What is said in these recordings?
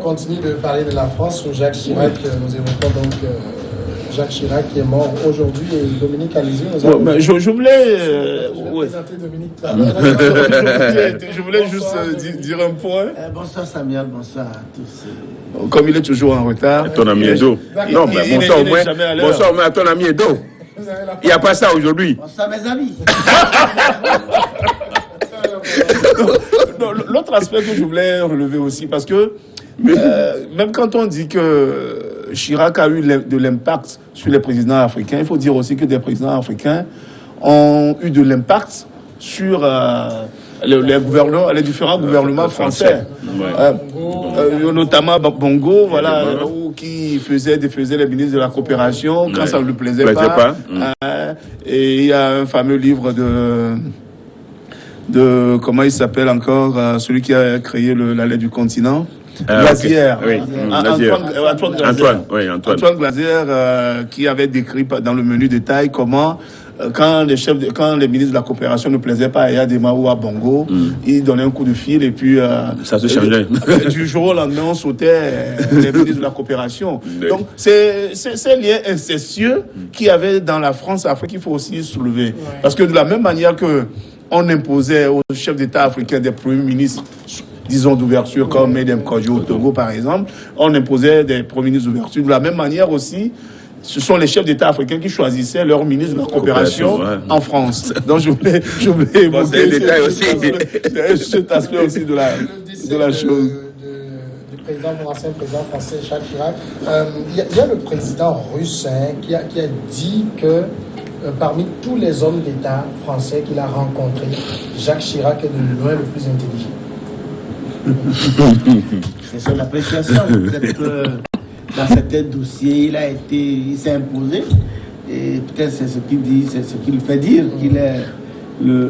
continue de parler de la France sous Jacques Chirac. Nous évoquons donc Jacques Chirac qui est mort aujourd'hui et Dominique Alizé. Je voulais... présenter Dominique. Je voulais juste dire un point. Bonsoir Samuel, bonsoir à tous. Comme il est toujours en retard. Ton ami Edo. Non, mais bonsoir au moins. Bonsoir au moins à ton ami Edo. Il n'y a pas ça aujourd'hui. Bonsoir mes amis. L'autre aspect que je voulais relever aussi, parce que même quand on dit que Chirac a eu de l'impact sur les présidents africains, il faut dire aussi que des présidents africains ont eu de l'impact sur les différents gouvernements français. Notamment Bongo, voilà, qui faisait les ministres de la coopération quand ça ne lui plaisait pas. Et il y a un fameux livre de comment il s'appelle encore, celui qui a créé la lettre du continent. Glazière. Okay. Oui. Antoine Glazière qui avait décrit dans le menu détail comment quand les ministres de la coopération ne plaisaient pas à Yadema ou à Bongo, ils donnaient un coup de fil et puis ça se changeait. Du jour au lendemain, on sautait les ministres de la coopération. Donc c'est ces liens incestueux qu'il y avait dans la France-Afrique qu'il faut aussi soulever. Parce que de la même manière que on imposait aux chefs d'État africains des premiers ministres, disons, d'ouverture, comme Medem Kodjo au Togo, par exemple, on imposait des premiers ministres d'ouverture. De la même manière aussi, ce sont les chefs d'État africains qui choisissaient leurs ministres de la coopération en France. Donc, je voulais évoquer cet aspect aussi de la chose. Du président français Jacques Chirac. Il y a le président russe qui a dit que parmi tous les hommes d'État français qu'il a rencontrés, Jacques Chirac est de loin le plus intelligent. C'est son appréciation. Peut-être que dans certains dossiers, il s'est imposé. Et peut-être c'est ce qu'il dit, c'est ce qu'il fait dire qu'il est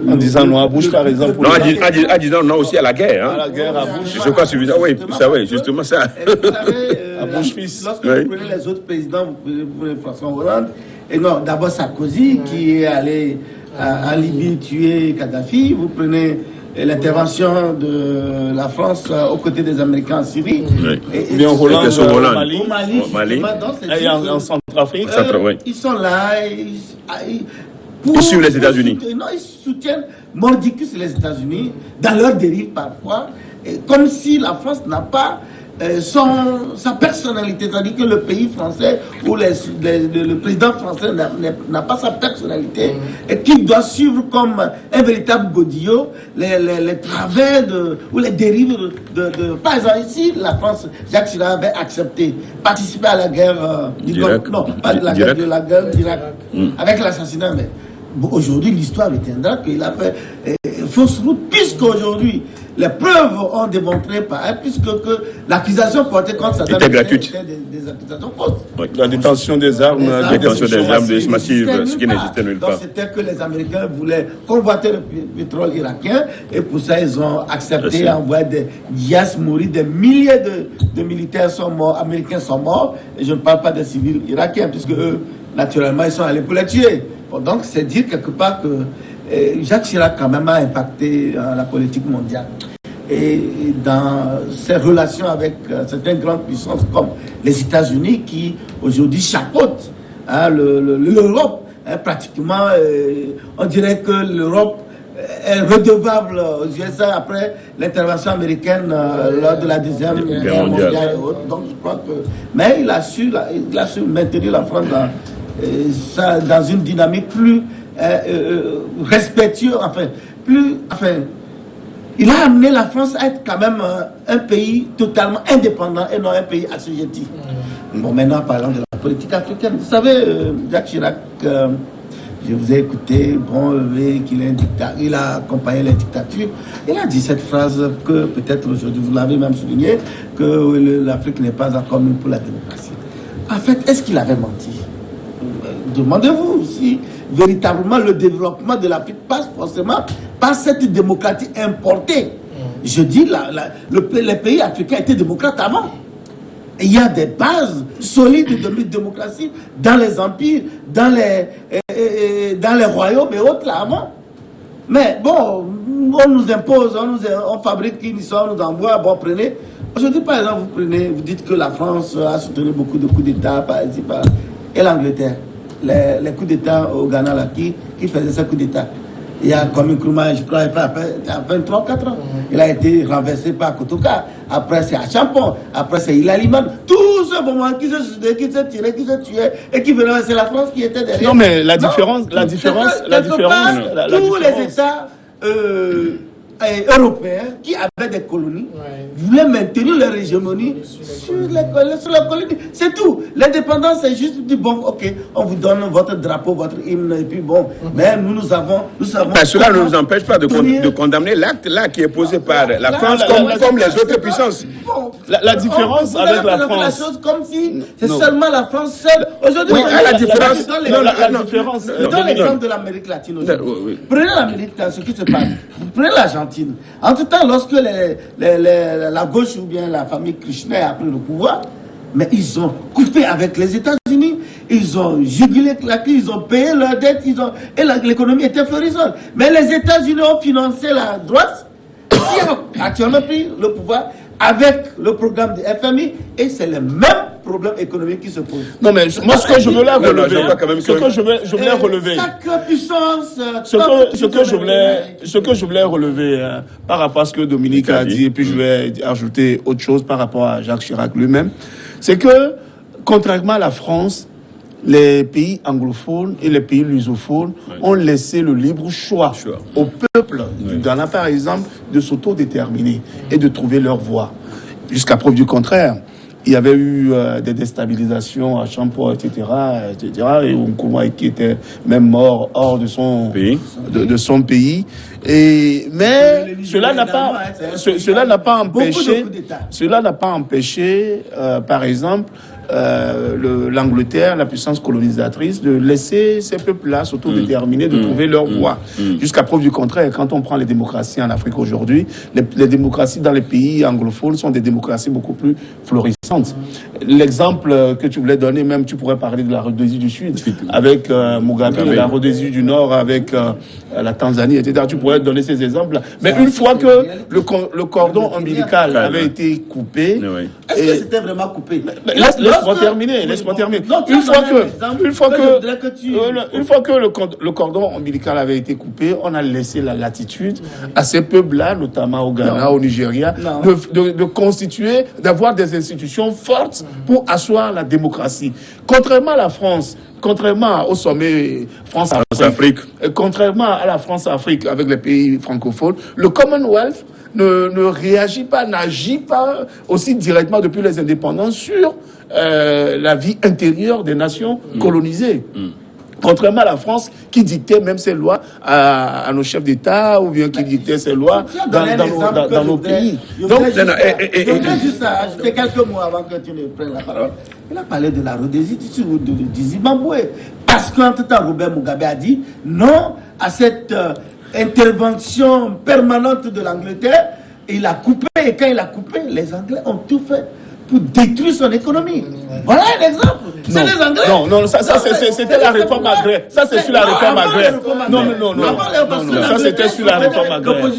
en disant non à Bush, par exemple. Non, en disant non aussi à la guerre. À la guerre, à Bush. Je crois suffisant. Oui, ça, oui, justement ça. Vous savez, à Bush fils. Lorsque vous prenez les autres présidents, vous prenez François Hollande, et non, d'abord Sarkozy, qui est allé en Libye tuer Kadhafi. Vous prenez l'intervention de la France aux côtés des Américains en Syrie. Et bien Hollande au Mali. Et en Centrafrique. Ils sont là. Ils suivent les États-Unis. Non, ils soutiennent mordicus les États-Unis dans leur dérive parfois, comme si la France n'a pas sa personnalité, c'est-à-dire que le pays français ou le président français n'a pas sa personnalité et qu'il doit suivre comme un véritable godillot les travers ou les dérives par exemple ici la France, Jacques Chirac avait accepté participer à la guerre guerre d'Irak avec l'assassinat, mais aujourd'hui l'histoire retiendra qu'il a fait fausse route, puisqu'aujourd'hui les preuves ont démontré puisque l'accusation portée contre Saddam était gratuite. Était des accusations fausses. Oui, la détention des armes, massives, ce qui n'existait nulle part. Donc c'était que les Américains voulaient convoiter le pétrole irakien et pour ça ils ont accepté d'envoyer des Dias mourir, des milliers de militaires sont morts, américains sont morts, et je ne parle pas des civils irakiens puisque eux, naturellement, ils sont allés pour les tuer. Bon, donc c'est dire quelque part que Jacques Chirac quand même a impacté la politique mondiale et dans ses relations avec certaines grandes puissances comme les États-Unis qui aujourd'hui chapeautent l'Europe. Pratiquement, on dirait que l'Europe est redevable aux USA après l'intervention américaine lors de la Deuxième Guerre mondiale et autres. Donc je crois que... Mais il a su maintenir la France dans une dynamique plus respectueux, il a amené la France à être quand même un pays totalement indépendant et non un pays assujetti. Bon, maintenant parlons de la politique africaine. Vous savez, Jacques Chirac, je vous ai écouté, il a accompagné les dictatures. Il a dit cette phrase que peut-être aujourd'hui, vous l'avez même souligné, que l'Afrique n'est pas encore une pour la démocratie. En fait, est-ce qu'il avait menti? Demandez-vous si véritablement le développement de l'Afrique passe forcément par cette démocratie importée. Je dis, les pays africains étaient démocrates avant. Et il y a des bases solides de démocratie dans les empires, dans les royaumes et autres là avant. Mais bon, on nous impose, on fabrique une histoire, on nous envoie, bon, prenez. Aujourd'hui, par exemple, vous dites que la France a soutenu beaucoup de coups d'État, par ici, par là. Et l'Angleterre, les coups d'État au Ghana, là, qui faisaient ces coups d'État? Il y a Kwame Nkrumah, je crois, il y a 23-4 ans. Il a été renversé par Kotoka. Après, c'est Achampon. Après, c'est Ilaliman. Tous ce moment qui se tiraient, qui se tuaient et qui venaient, c'est la France qui était derrière. Non, mais la différence. Tous les États européens qui avaient des colonies voulaient maintenir leur hégémonie sur la colonie. C'est tout. L'indépendance, c'est juste dire, bon, ok, on vous donne votre drapeau, votre hymne, et puis bon, mais nous savons. Cela ne nous empêche pas de condamner l'acte là qui est posé par la France comme les autres puissances. La différence avec la France. La chose comme si c'est seulement la France seule. Aujourd'hui, la différence. Je donne l'exemple de l'Amérique latine aujourd'hui. Prenez l'Amérique latine, ce qui se passe. Prenez l'Argentine. En tout temps, lorsque la gauche ou bien la famille Kirchner a pris le pouvoir, mais ils ont coupé avec les États-Unis, ils ont jugulé la crise, ils ont payé leurs dettes, et l'économie était florissante. Mais les États-Unis ont financé la droite, qui a actuellement pris le pouvoir avec le programme du FMI, et c'est le même problème économique qui se pose. Non, mais moi, ce que je voulais relever, chaque puissance, ce que je voulais relever par rapport à ce que Dominique a dit, et puis je vais ajouter autre chose par rapport à Jacques Chirac lui-même, c'est que, contrairement à la France, les pays anglophones et les pays lusophones ont laissé le libre choix au peuple du Ghana, par exemple, de s'autodéterminer et de trouver leur voie. Jusqu'à preuve du contraire, il y avait eu des déstabilisations à Champo, etc. Et Nkrumah qui était même mort hors de son pays. Mais cela n'a pas empêché, par exemple, l'Angleterre, la puissance colonisatrice, de laisser ces peuples-là s'autodéterminer, de trouver leur voie. Jusqu'à preuve du contraire, quand on prend les démocraties en Afrique aujourd'hui, les démocraties dans les pays anglophones sont des démocraties beaucoup plus florissantes. L'exemple que tu voulais donner, même tu pourrais parler de la Rhodésie du Sud, avec Mugabe, de la Rhodésie du Nord, avec la Tanzanie, etc. Tu pourrais donner ces exemples. Mais une fois que le cordon ombilical avait été coupé... Est-ce que c'était vraiment coupé? Laisse-moi terminer. Une fois que le cordon ombilical avait été coupé, on a laissé la latitude à ces peuples-là, notamment au Ghana, au Nigeria, de constituer, d'avoir des institutions fortes pour asseoir la démocratie. Contrairement à la France, contrairement au sommet France-Afrique, contrairement à la France-Afrique avec les pays francophones, le Commonwealth ne réagit pas, n'agit pas aussi directement depuis les indépendances sur la vie intérieure des nations colonisées. Contrairement à la France qui dictait même ses lois à nos chefs d'État ou bien qui dictait ses lois dans nos pays. Donc, je voudrais juste ajouter quelques mots avant que tu ne prennes la parole. Il a parlé de la Rhodésie du Zimbabwe. Parce qu'en tout temps, Robert Mugabe a dit non à cette intervention permanente de l'Angleterre. Il a coupé, et quand il a coupé, les Anglais ont tout fait pour détruire son économie. Voilà un exemple. C'est les Anglais. Non, ça c'était la réforme agraire. Ça c'est sur la réforme agraire. Non. Ça c'était sur la réforme agraire.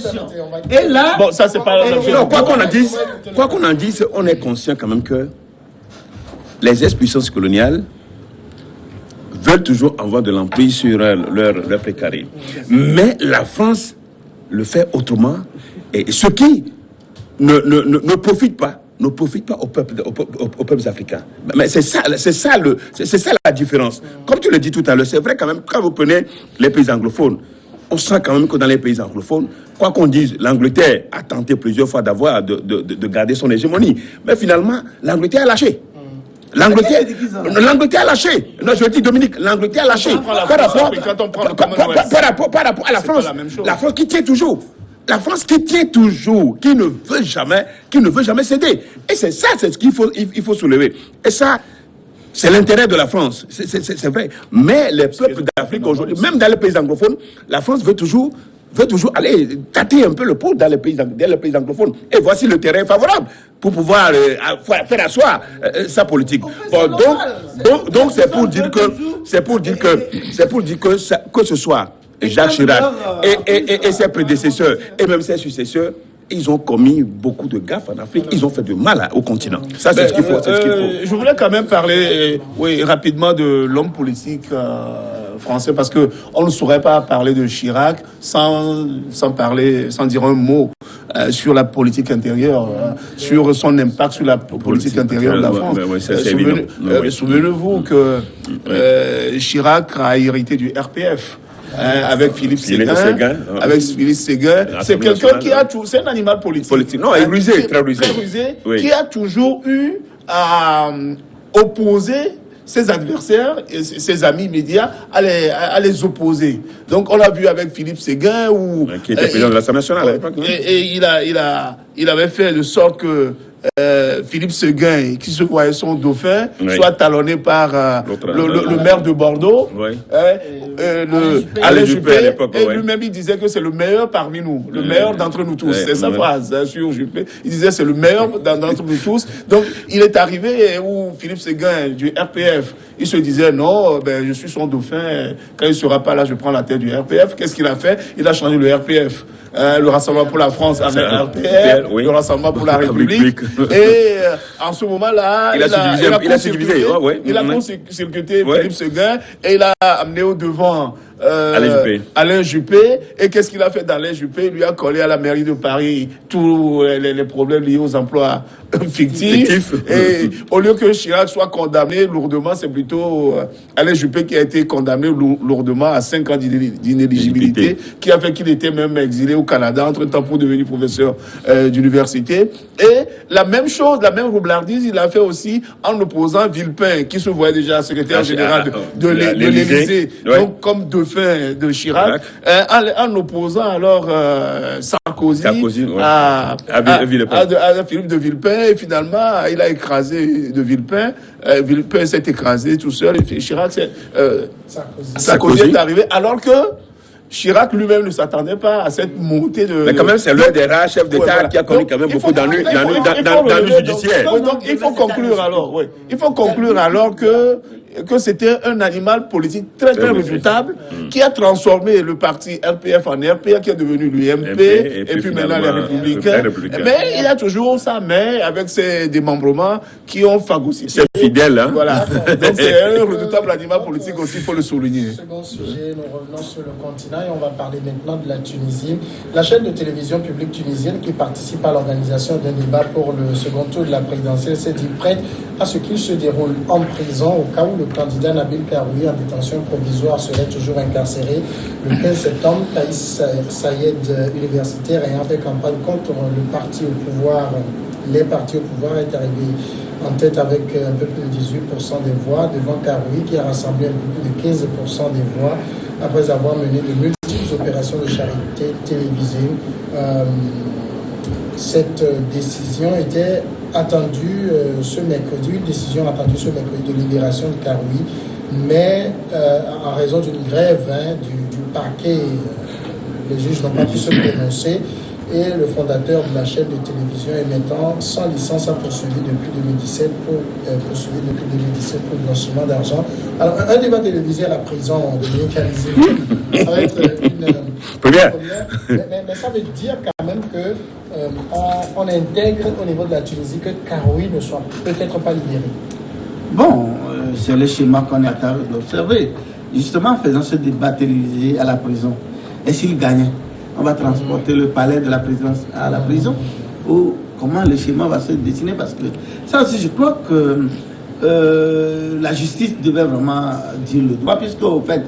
Et là, bon, ça c'est pas. Quoi qu'on en dise, on est conscient quand même que les ex-puissances coloniales veulent toujours avoir de l'emprise sur leur précaré. Mais la France le fait autrement. Et ce qui ne profite pas aux peuples africains. Mais c'est ça la différence. Comme tu le dis tout à l'heure, c'est vrai quand même, quand vous prenez les pays anglophones, on sent quand même que dans les pays anglophones, quoi qu'on dise, l'Angleterre a tenté plusieurs fois de garder son hégémonie. Mais finalement, l'Angleterre a lâché. L'Angleterre a lâché. Non, je dis Dominique, l'Angleterre a lâché. Par rapport à la France. La France qui tient toujours. La France qui tient toujours, qui ne veut jamais céder. Et c'est ça, c'est ce qu'il faut soulever. Et ça, c'est l'intérêt de la France. C'est vrai. Mais les peuples d'Afrique aujourd'hui, même dans les pays anglophones, la France veut toujours aller tâter un peu le pot dans les pays anglophones. Et voici le terrain favorable pour pouvoir faire asseoir sa politique. Donc c'est pour dire que ce soit Jacques Chirac et ses prédécesseurs, et même ses successeurs, ils ont commis beaucoup de gaffes en Afrique. Ils ont fait du mal au continent. Ça, c'est ce qu'il faut. Je voulais quand même parler rapidement de l'homme politique français, parce que on ne saurait pas parler de Chirac sans dire un mot sur la politique intérieure, sur son impact sur la politique intérieure de la France. Souvenez-vous que Chirac a hérité du RPF. Avec Philippe Séguin. C'est quelqu'un qui a toujours... C'est un animal politique. Non, il est rusé, très rusé. Qui a toujours eu à opposer ses adversaires et ses amis immédiats à les opposer. Donc on l'a vu avec Philippe Séguin qui était président de l'Assemblée nationale à l'époque. Et il avait fait de sorte que Philippe Séguin, qui se croyait son dauphin, soit talonné par le maire de Bordeaux, Alain Juppé, et lui-même il disait que c'est le meilleur parmi nous, le meilleur d'entre nous tous. C'est sa phrase sur Juppé. Il disait c'est le meilleur d'entre nous tous. Donc il est arrivé où Philippe Séguin du RPF, il se disait non, je suis son dauphin, quand il sera pas là, je prends la tête du RPF. Qu'est-ce qu'il a fait? Il a changé le RPF. Le Rassemblement pour la France avec RPF, le Rassemblement pour la République. Et en ce moment-là, il a circuité Philippe Séguin et il a amené au devant Alain Juppé. Et qu'est-ce qu'il a fait d'Alain Juppé? Il lui a collé à la mairie de Paris tous les problèmes liés aux emplois fictifs. Et au lieu que Chirac soit condamné lourdement, c'est plutôt Alain Juppé qui a été condamné lourdement à 5 ans d'inéligibilité, qui a fait qu'il était même exilé au Canada entre-temps pour devenir professeur d'université. Et la même chose, la même roublardise, il a fait aussi en opposant Villepin, qui se voyait déjà secrétaire général de l'Élysée, donc comme dauphin de Chirac, en opposant alors Sarkozy à Philippe de Villepin. Et finalement, il a écrasé de Villepin. Villepin s'est écrasé tout seul. Et Chirac, Sarkozy est arrivé, alors que Chirac lui-même ne s'attendait pas à cette montée de... Mais quand même, c'est l'un des rares chefs d'État qui a connu quand même beaucoup d'ennuis dans le judiciaire. Donc, il faut conclure alors, il faut conclure alors que c'était un animal politique très redoutable qui a transformé le parti RPF en RPA, qui est devenu l'UMP, et puis maintenant les Républicains. Mais il a toujours sa main avec ses démembrements qui ont phagocyté. C'est fidèle, hein? Voilà. Donc c'est un redoutable animal politique aussi, il faut le souligner. Second sujet, nous revenons sur le continent et on va parler maintenant de la Tunisie. La chaîne de télévision publique tunisienne qui participe à l'organisation d'un débat pour le second tour de la présidentielle s'est dit prête à ce qu'il se déroule en prison au cas où le candidat Nabil Karoui en détention provisoire serait toujours incarcéré. Le 15 septembre, Taïs Sayed, universitaire ayant fait campagne contre le parti au pouvoir, les partis au pouvoir, est arrivé en tête avec un peu plus de 18% des voix devant Karoui qui a rassemblé un peu plus de 15% des voix après avoir mené de multiples opérations de charité télévisées. Cette décision était attendue ce mercredi, une décision attendue ce mercredi de libération de Karoui, mais en raison d'une grève du parquet, les juges n'ont pas pu se prononcer et le fondateur de la chaîne de télévision émettant sans licence a poursuivi depuis 2017 pour blanchiment d'argent. Alors, un débat télévisé à la prison de Mécanisé, ça va être une première. Mais ça veut dire quand même que on intègre au niveau de la Tunisie que Karoui ne soit peut-être pas libéré. Bon, c'est le schéma qu'on est en train d'observer. Justement, en faisant ce débat télévisé à la prison, et s'il gagnait, on va transporter le palais de la présidence à la prison, ou comment le schéma va se dessiner, parce que ça aussi, je crois que la justice devait vraiment dire le droit, puisque au fait,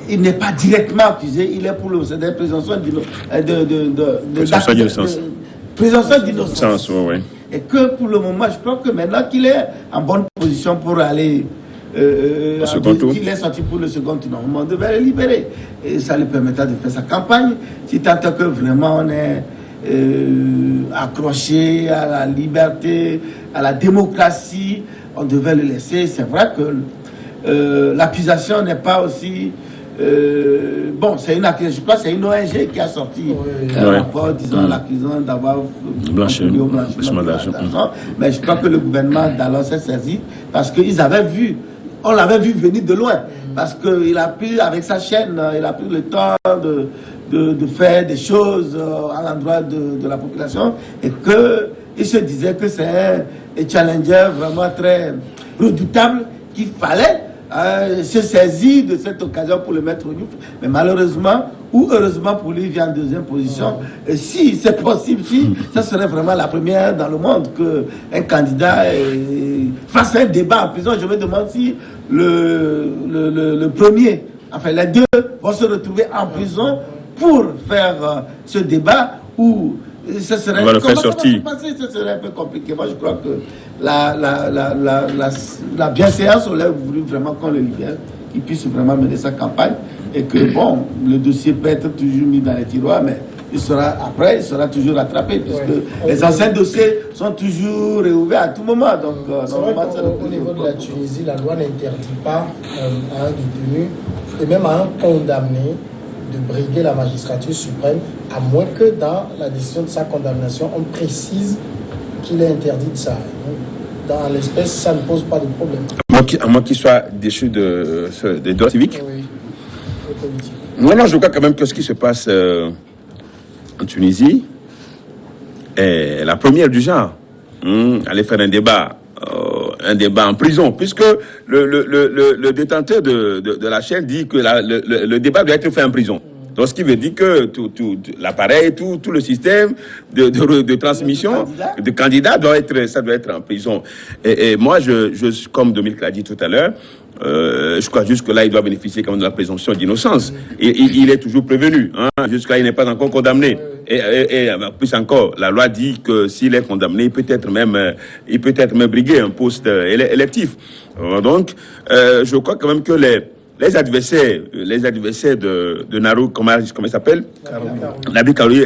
il n'est pas directement accusé, il est pour le présomption d'innocence. Et que pour le moment, je crois que maintenant qu'il est en bonne position pour aller qu'il est sorti pour le second tour, on devait le libérer. Et ça lui permettra de faire sa campagne, si tant que vraiment on est accroché à la liberté, à la démocratie, on devait le laisser. C'est vrai que l'accusation n'est pas aussi... bon, c'est une accusation, je crois que c'est une ONG qui a sorti un rapport disant l'accusant d'avoir blanchiment d'argent. Mais je crois que le gouvernement d'alors s'est saisi parce qu'ils avaient vu on l'avait vu venir de loin. Parce qu'il a pu, avec sa chaîne, il a pris le temps de faire des choses à l'endroit de la population et qu'il se disait que c'est un challenger vraiment très redoutable qu'il fallait se saisir de cette occasion pour le mettre au nu. Mais malheureusement, ou heureusement pour lui, il vient en deuxième position. Et si c'est possible, si ça serait vraiment la première dans le monde qu'un candidat fasse un débat en prison, je me demande si le premier, enfin les deux, vont se retrouver en prison pour faire ce débat où ce serait, on va le faire sortir. Ce serait un peu compliqué. Moi, je crois que la bienséance aurait voulu vraiment qu'on le libère, qu'il puisse vraiment mener sa campagne et que, bon, le dossier peut être toujours mis dans les tiroirs, mais il sera toujours rattrapé puisque les anciens dossiers sont toujours réouverts à tout moment. Donc, au niveau de la Tunisie, la loi n'interdit pas à un détenu et même à un condamné de briguer la magistrature suprême, à moins que dans la décision de sa condamnation, on précise qu'il est interdit de ça. Dans l'espèce, ça ne pose pas de problème. À moins qu'il soit déchu des droits civiques. Oui, politique. Non, je crois quand même que ce qui se passe en Tunisie est la première du genre. Aller faire un débat en prison, puisque le détenteur de la chaîne dit que le débat doit être fait en prison. Donc, ce qui veut dire que tout l'appareil, tout le système de transmission de candidats doit être en prison. Et moi, comme Dominique l'a dit tout à l'heure, je crois jusque-là, il doit bénéficier quand même de la présomption d'innocence. Il est toujours prévenu. Jusque-là, il n'est pas encore condamné. Et plus encore, la loi dit que s'il est condamné, il peut être même brigué un poste électif. Donc, je crois quand même que les adversaires de Naru, comment il s'appelle? Nabi Karoui,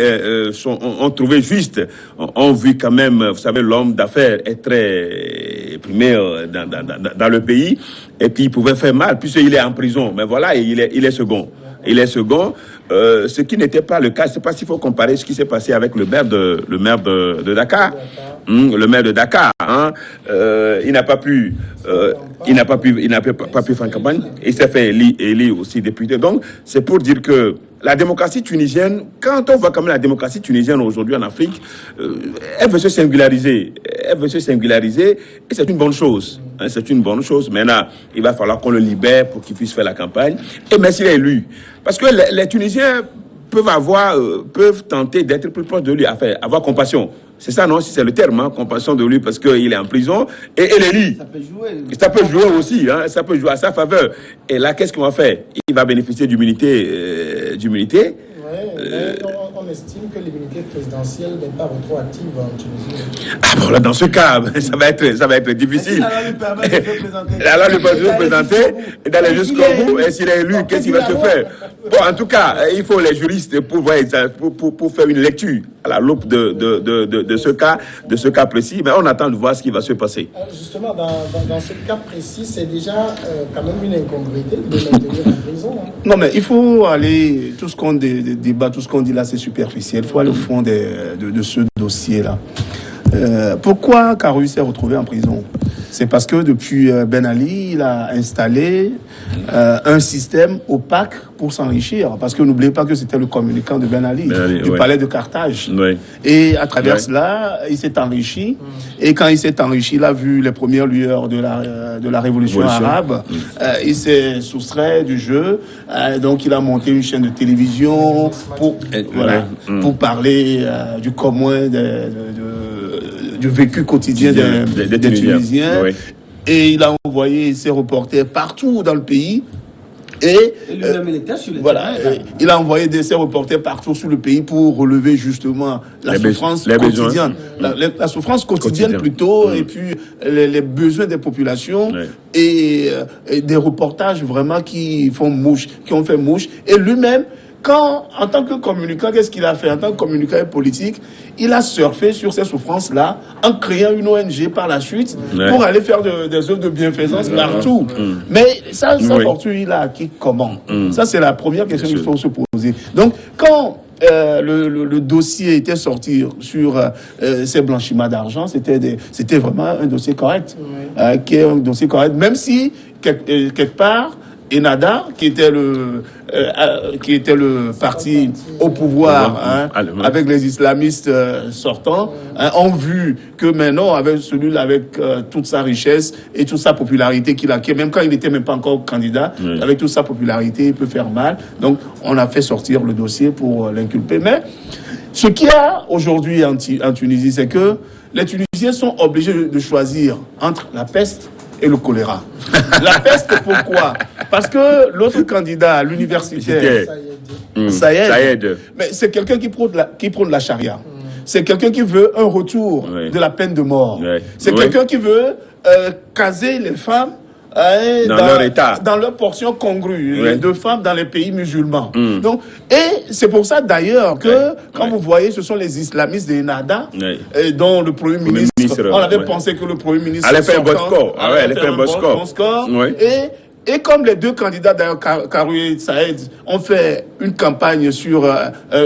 ont trouvé juste, ont vu quand même, vous savez, l'homme d'affaires est très primé dans le pays, et puis il pouvait faire mal, puisqu'il est en prison. Mais voilà, il est second. Ce qui n'était pas le cas. Je ne sais pas s'il faut comparer ce qui s'est passé avec le maire de Dakar. Le maire de Dakar, il n'a pas pu faire campagne. Il s'est fait élire aussi député. Donc, c'est pour dire que la démocratie tunisienne, quand on voit quand même la démocratie tunisienne aujourd'hui en Afrique, elle veut se singulariser. Et c'est une bonne chose. C'est une bonne chose. Maintenant, il va falloir qu'on le libère pour qu'il puisse faire la campagne. Et même s'il est élu. Parce que les Tunisiens peuvent tenter d'être plus proches de lui, avoir compassion. C'est ça, non? Si c'est le terme, compassion de lui, parce qu'il est en prison et l'élit. Ça peut jouer aussi, ça peut jouer à sa faveur. Et là, qu'est-ce qu'on va faire? Il va bénéficier d'immunité. On estime que l'immunité présidentielle n'est pas rétroactive en Tunisie. Bon, là, dans ce cas, ça va être difficile. La loi lui permet de se présenter et d'aller jusqu'au bout. Et s'il est élu, qu'est-ce qu'il va se faire? Bon, en tout cas, il faut les juristes pour faire une lecture à la loupe de ce cas précis. Mais on attend de voir ce qui va se passer. Justement, dans ce cas précis, c'est déjà quand même une incongruité de le maintenir en prison. Non, mais il faut aller, tout ce qu'on débat, tout ce qu'on dit là, c'est superficiel. Il faut aller au fond de ce dossier-là. Pourquoi Karoui s'est retrouvé en prison? C'est parce que depuis Ben Ali, il a installé un système opaque pour s'enrichir. Parce que n'oubliez pas que c'était le communicant de Ben Ali du palais de Carthage. Oui. Et à travers cela, il s'est enrichi. Et quand il s'est enrichi, il a vu les premières lueurs de la révolution arabe. Il s'est soustrait du jeu. Donc il a monté une chaîne de télévision pour parler du commun du vécu quotidien des Tunisiens. Oui. Et il a envoyé ses reporters partout dans le pays. Et il a envoyé ses reporters partout sur le pays pour relever justement la souffrance quotidienne. La souffrance quotidienne plutôt, et puis les besoins des populations, et des reportages vraiment qui ont fait mouche. Et lui-même, en tant que communicant, qu'est-ce qu'il a fait? En tant que communicant politique, il a surfé sur ces souffrances-là en créant une ONG par la suite pour aller faire des œuvres de bienfaisance partout. Mais sa fortune, il a acquis comment? Ça, c'est la première question qu'il faut se poser. Donc, quand le dossier était sorti sur ces blanchiments d'argent, c'était vraiment un dossier correct, qui est un dossier correct, même si quelque part, Ennahda, qui était le parti au pouvoir, avec les islamistes sortants, ont vu que maintenant, avec celui-là, avec toute sa richesse et toute sa popularité qu'il a, même quand il n'était même pas encore candidat, avec toute sa popularité, il peut faire mal. Donc, on a fait sortir le dossier pour l'inculper. Mais ce qu'il y a aujourd'hui en Tunisie, c'est que les Tunisiens sont obligés de choisir entre la peste et le choléra. La peste, pourquoi? Parce que l'autre candidat, l'universitaire, Saïed, mais c'est quelqu'un qui prône la charia. C'est quelqu'un qui veut un retour de la peine de mort. C'est quelqu'un qui veut caser les femmes dans leur état, dans leur portion congrue de femmes dans les pays musulmans. Donc, et c'est pour ça d'ailleurs que quand vous voyez, ce sont les islamistes de Ennahda, dont le Premier ministre, on avait pensé que le Premier ministre allait faire un bon score. Et comme les deux candidats, d'ailleurs, Karoui et Saïed, ont fait une campagne sur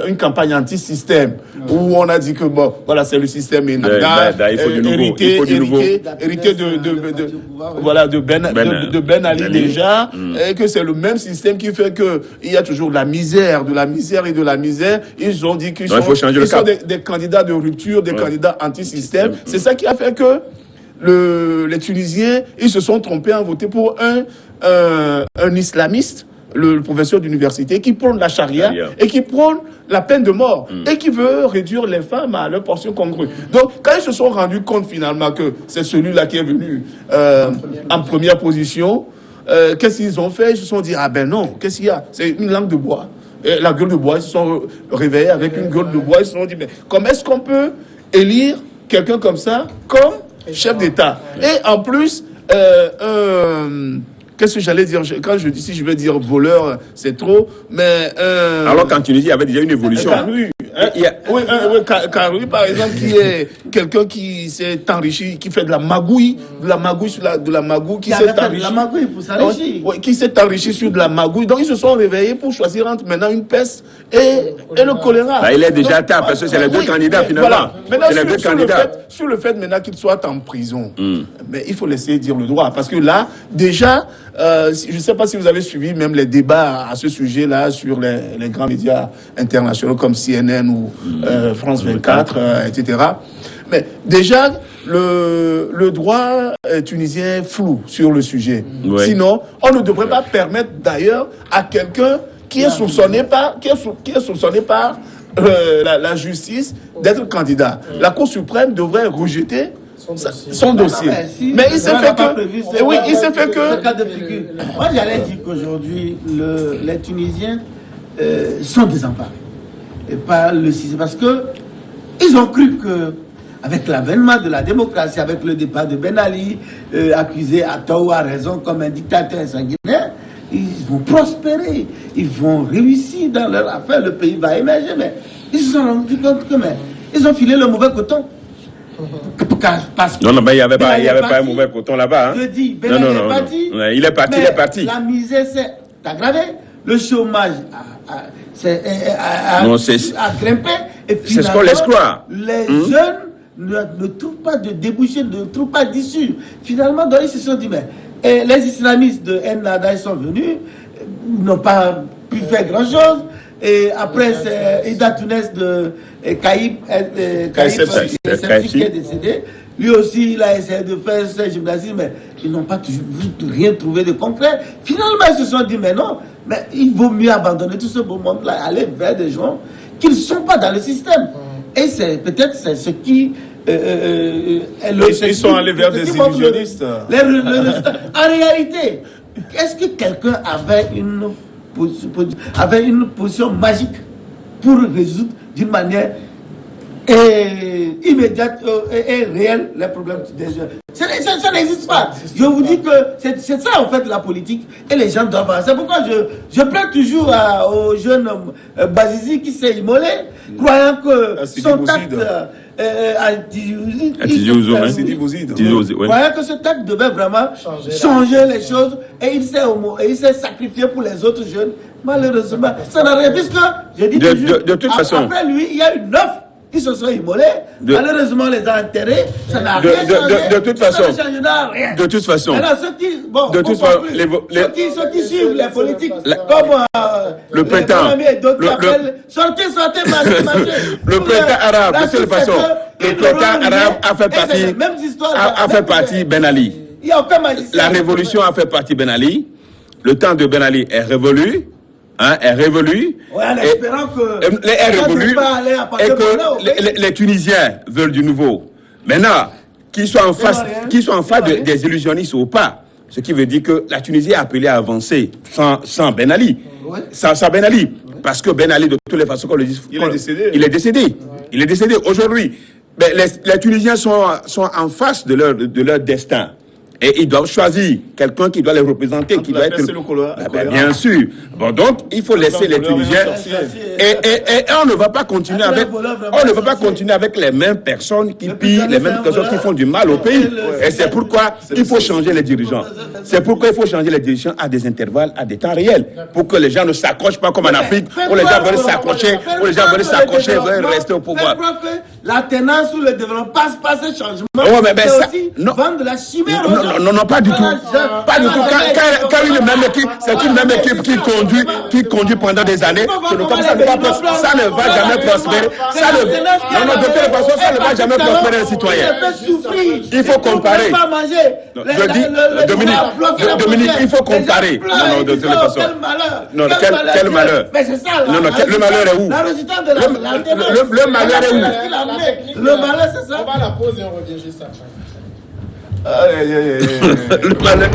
une campagne anti-système, où on a dit que bon, voilà, c'est le système Ennahda, hérité de Ben Ali déjà, et que c'est le même système qui fait que il y a toujours de la misère. Ils ont dit qu'ils sont des candidats de rupture, des candidats anti-système. C'est ça qui a fait que les Tunisiens, ils se sont trompés en voter pour un islamiste, le professeur d'université, qui prône la charia et qui prône la peine de mort et qui veut réduire les femmes à leur portion congrue. Donc, quand ils se sont rendus compte finalement que c'est celui-là qui est venu en première position, qu'est-ce qu'ils ont fait? Ils se sont dit, ah ben non, qu'est-ce qu'il y a? C'est une langue de bois. Et la gueule de bois, ils se sont réveillés avec une gueule de bois. Ils se sont dit, mais comment est-ce qu'on peut élire quelqu'un comme ça comme chef d'État? Et en plus, qu'est-ce que j'allais dire? Quand je dis, si je veux dire voleur, c'est trop, mais... Alors qu'en Tunisie, il y avait déjà une évolution. Karoui, par exemple, qui est quelqu'un qui s'est enrichi, qui fait de la magouille, qui s'est enrichi. De la magouille pour s'enrichir. Oui, qui s'est enrichi sur de la magouille. Donc, ils se sont réveillés pour choisir entre maintenant une peste et le choléra. Bah, il est déjà à table, parce que c'est les deux candidats, finalement. Voilà. Maintenant, c'est les deux candidats. Sur le fait maintenant qu'il soit en prison, mais il faut laisser dire le droit. Parce que là, déjà, je ne sais pas si vous avez suivi même les débats à ce sujet-là sur les grands médias internationaux comme CNN ou France 24, etc. Mais déjà, le droit tunisien est flou sur le sujet. Sinon, on ne devrait pas permettre d'ailleurs à quelqu'un qui est soupçonné par la justice d'être candidat. La Cour suprême devrait rejeter son dossier. Mais il s'est fait que... Oui, il s'est fait que... Moi, j'allais dire qu'aujourd'hui, les Tunisiens sont désemparés. Et pas le système. Parce que ils ont cru que, avec l'avènement de la démocratie, avec le départ de Ben Ali, accusé à tort ou à raison comme un dictateur sanguinaire, ils vont prospérer, ils vont réussir dans leur affaire, le pays va émerger. Mais ils se sont rendus compte que ils ont filé le mauvais coton. Parce que non, il n'y avait pas un mauvais coton là-bas. Hein. Je dis, Ben Ali est parti. Il est parti. La misère s'est aggravée, le chômage a grimpé. Et c'est ce qu'on laisse croire. Les jeunes ne trouvent pas de débouché, ne trouvent pas d'issue. Finalement, donc, ils se sont dit, mais les islamistes de Ennahda, ils sont venus, n'ont pas pu faire grand-chose. Et après, c'est Ida Tounes de Kaïb qui est décédé. Lui aussi, il a essayé de faire ce gymnastique, mais ils n'ont pas rien trouvé de concret. Finalement, ils se sont dit, mais non, mais il vaut mieux abandonner tout ce beau monde-là, aller vers des gens qui ne sont pas dans le système. Et c'est peut-être ce qui... ils sont allés vers des illusionnistes. En réalité, est-ce que quelqu'un avait une position magique pour résoudre d'une manière immédiate et réelle les problèmes des jeunes? Ça n'existe pas. Je vous dis que c'est ça en fait la politique et les gens doivent voir. C'est pourquoi je plains toujours au jeune Bazizi qui s'est immolé, croyant que son acte croyant que ce acte devait vraiment changer les choses et il s'est sacrifié pour les autres jeunes. Malheureusement, ça n'a rien, puisque je dis toujours, de toute façon, après lui, il y a une offre qui se sont immolés. Malheureusement, on les a enterrés. Ça n'a rien changé. De toute façon. Ça ne changera rien. De toute façon. Alors, ceux qui suivent les politiques, comme le printemps. Sortez, marchez. Le printemps arabe, de toute façon. Le printemps arabe a fait partie Ben Ali. Il n'y a aucun magicien. La révolution a fait partie Ben Ali. Le temps de Ben Ali est révolu. Est révolu. Ouais, en espérant que. Est révolu. Et que les Tunisiens veulent du nouveau. Maintenant, qu'ils soient en face des illusionnistes ou pas. Ce qui veut dire que la Tunisie a appelé à avancer sans Ben Ali. Ouais. Sans Ben Ali. Ouais. Parce que Ben Ali, de toutes les façons qu'on le dit, il est décédé. Ouais. Il est décédé. Aujourd'hui, les Tunisiens sont en face de leur destin. Et ils doivent choisir quelqu'un qui doit les représenter, qui doit être... bien sûr. Bon, donc, il faut laisser les Tunisiens... Et on ne va pas continuer avec les mêmes personnes qui pillent, les mêmes personnes qui font du mal au pays. Et c'est pourquoi il faut changer les dirigeants. C'est pourquoi il faut changer les dirigeants à des intervalles, à des temps réels, pour que les gens ne s'accrochent pas comme en Afrique, où les gens veulent s'accrocher, veulent rester au pouvoir. La tenance ou le développement passe par ce changement. C'est aussi vendre de la chimère. Non, pas du tout. Pas du tout. Quand une même équipe, c'est une même équipe qui conduit pendant des années, ça ne va jamais prospérer. De toute façon, ça ne va jamais prospérer les citoyens. Il faut comparer. Je dis, Dominique, il faut comparer. Non, de toute façon. Non, quel malheur. Mais c'est ça. Non, le malheur est où? Le malheur est où? Le malheur, c'est ça. On va à la pause et on revient juste après. Le malheur.